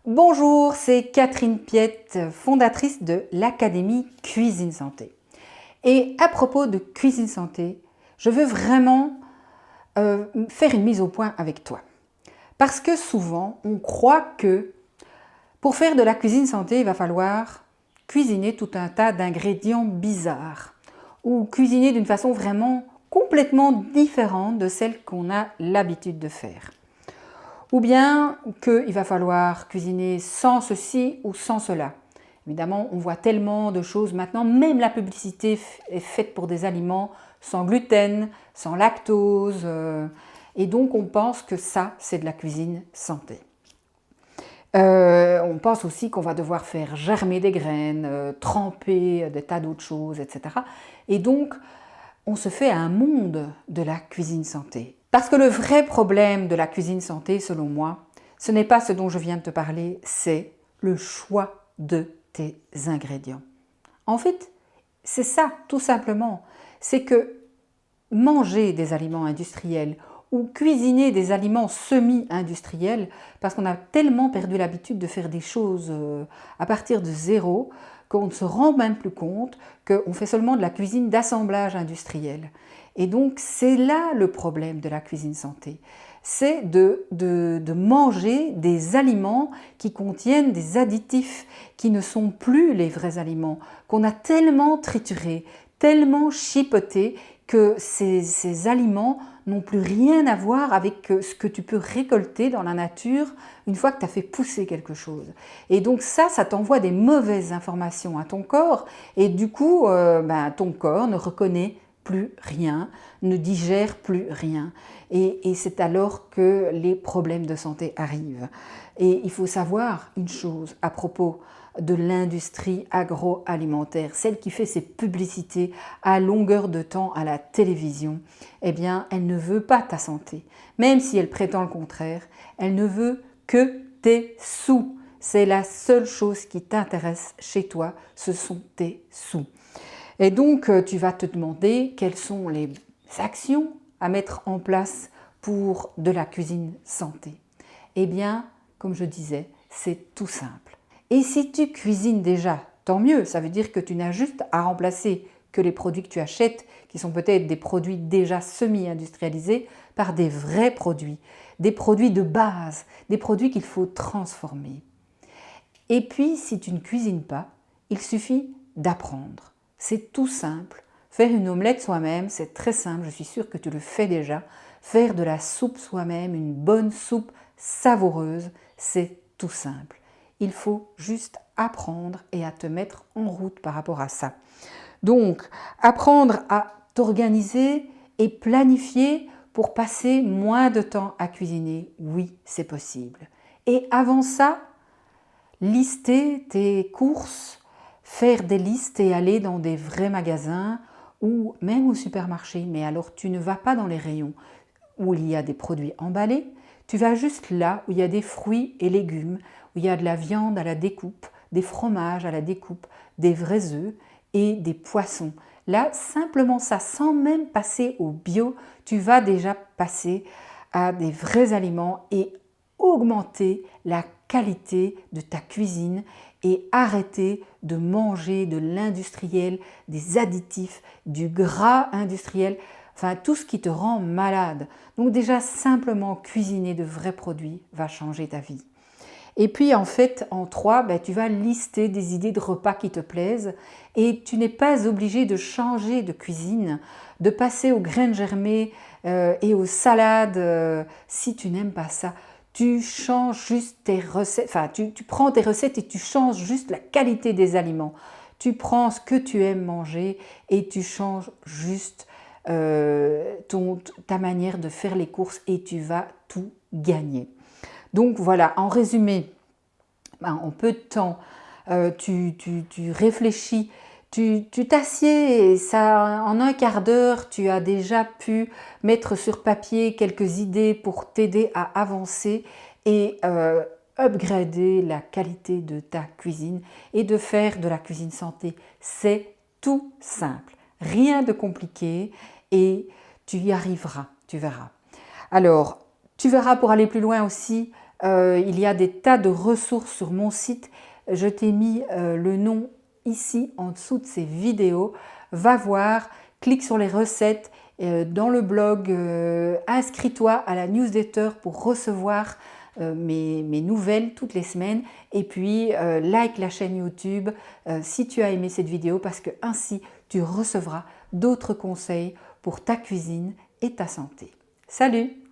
Bonjour, c'est Catherine Piette, fondatrice de l'Académie Cuisine Santé. Et à propos de Cuisine Santé, je veux vraiment faire une mise au point avec toi. Parce que souvent, on croit que pour faire de la cuisine santé, il va falloir cuisiner tout un tas d'ingrédients bizarres ou cuisiner d'une façon vraiment complètement différente de celle qu'on a l'habitude de faire. Ou bien qu'il va falloir cuisiner sans ceci ou sans cela. Évidemment, on voit tellement de choses maintenant, même la publicité est faite pour des aliments sans gluten, sans lactose, et donc on pense que ça, c'est de la cuisine santé. On pense aussi qu'on va devoir faire germer des graines, tremper des tas d'autres choses, etc. Et donc, on se fait un monde de la cuisine santé. Parce que le vrai problème de la cuisine santé, selon moi, ce n'est pas ce dont je viens de te parler, c'est le choix de tes ingrédients. En fait, c'est ça, tout simplement. C'est que manger des aliments industriels ou cuisiner des aliments semi-industriels, parce qu'on a tellement perdu l'habitude de faire des choses à partir de zéro, qu'on ne se rend même plus compte qu'on fait seulement de la cuisine d'assemblage industriel. Et donc c'est là le problème de la cuisine santé. C'est de manger des aliments qui contiennent des additifs, qui ne sont plus les vrais aliments, qu'on a tellement triturés, tellement chipotés, que ces aliments n'ont plus rien à voir avec ce que tu peux récolter dans la nature une fois que tu as fait pousser quelque chose. Et donc ça t'envoie des mauvaises informations à ton corps et du coup, ton corps ne reconnaît plus rien, ne digère plus rien. Et c'est alors que les problèmes de santé arrivent. Et il faut savoir une chose à propos de l'industrie agroalimentaire, celle qui fait ses publicités à longueur de temps à la télévision, eh bien, elle ne veut pas ta santé. Même si elle prétend le contraire, elle ne veut que tes sous. C'est la seule chose qui t'intéresse chez toi, ce sont tes sous. Et donc, tu vas te demander quelles sont les actions à mettre en place pour de la cuisine santé. Eh bien, comme je disais, c'est tout simple. Et si tu cuisines déjà, tant mieux, ça veut dire que tu n'as juste à remplacer que les produits que tu achètes, qui sont peut-être des produits déjà semi-industrialisés, par des vrais produits, des produits de base, des produits qu'il faut transformer. Et puis, si tu ne cuisines pas, il suffit d'apprendre. C'est tout simple. Faire une omelette soi-même, c'est très simple, je suis sûre que tu le fais déjà. Faire de la soupe soi-même, une bonne soupe savoureuse, c'est tout simple. Il faut juste apprendre et à te mettre en route par rapport à ça. Donc, apprendre à t'organiser et planifier pour passer moins de temps à cuisiner, oui, c'est possible. Et avant ça, lister tes courses, faire des listes et aller dans des vrais magasins ou même au supermarché. Mais alors tu ne vas pas dans les rayons où il y a des produits emballés, tu vas juste là où il y a des fruits et légumes, où il y a de la viande à la découpe, des fromages à la découpe, des vrais œufs et des poissons. Là, simplement ça, sans même passer au bio, tu vas déjà passer à des vrais aliments et augmenter la qualité de ta cuisine et arrêter de manger de l'industriel, des additifs, du gras industriel, enfin tout ce qui te rend malade. Donc déjà simplement cuisiner de vrais produits va changer ta vie. Et puis en fait, en 3, tu vas lister des idées de repas qui te plaisent et tu n'es pas obligé de changer de cuisine, de passer aux graines germées et aux salades si tu n'aimes pas ça. Tu changes juste tes recettes, enfin tu prends tes recettes et tu changes juste la qualité des aliments. Tu prends ce que tu aimes manger et tu changes juste ta manière de faire les courses et tu vas tout gagner. Donc voilà, en résumé, en peu de temps, tu réfléchis, tu t'assieds et ça, en un quart d'heure, tu as déjà pu mettre sur papier quelques idées pour t'aider à avancer et upgrader la qualité de ta cuisine et de faire de la cuisine santé. C'est tout simple, rien de compliqué et tu y arriveras, tu verras. Alors, tu verras pour aller plus loin aussi, Il y a des tas de ressources sur mon site. Je t'ai mis le nom ici en dessous de ces vidéos. Va voir, clique sur les recettes dans le blog, inscris-toi à la newsletter pour recevoir mes nouvelles toutes les semaines et puis like la chaîne YouTube si tu as aimé cette vidéo parce que ainsi tu recevras d'autres conseils pour ta cuisine et ta santé. Salut!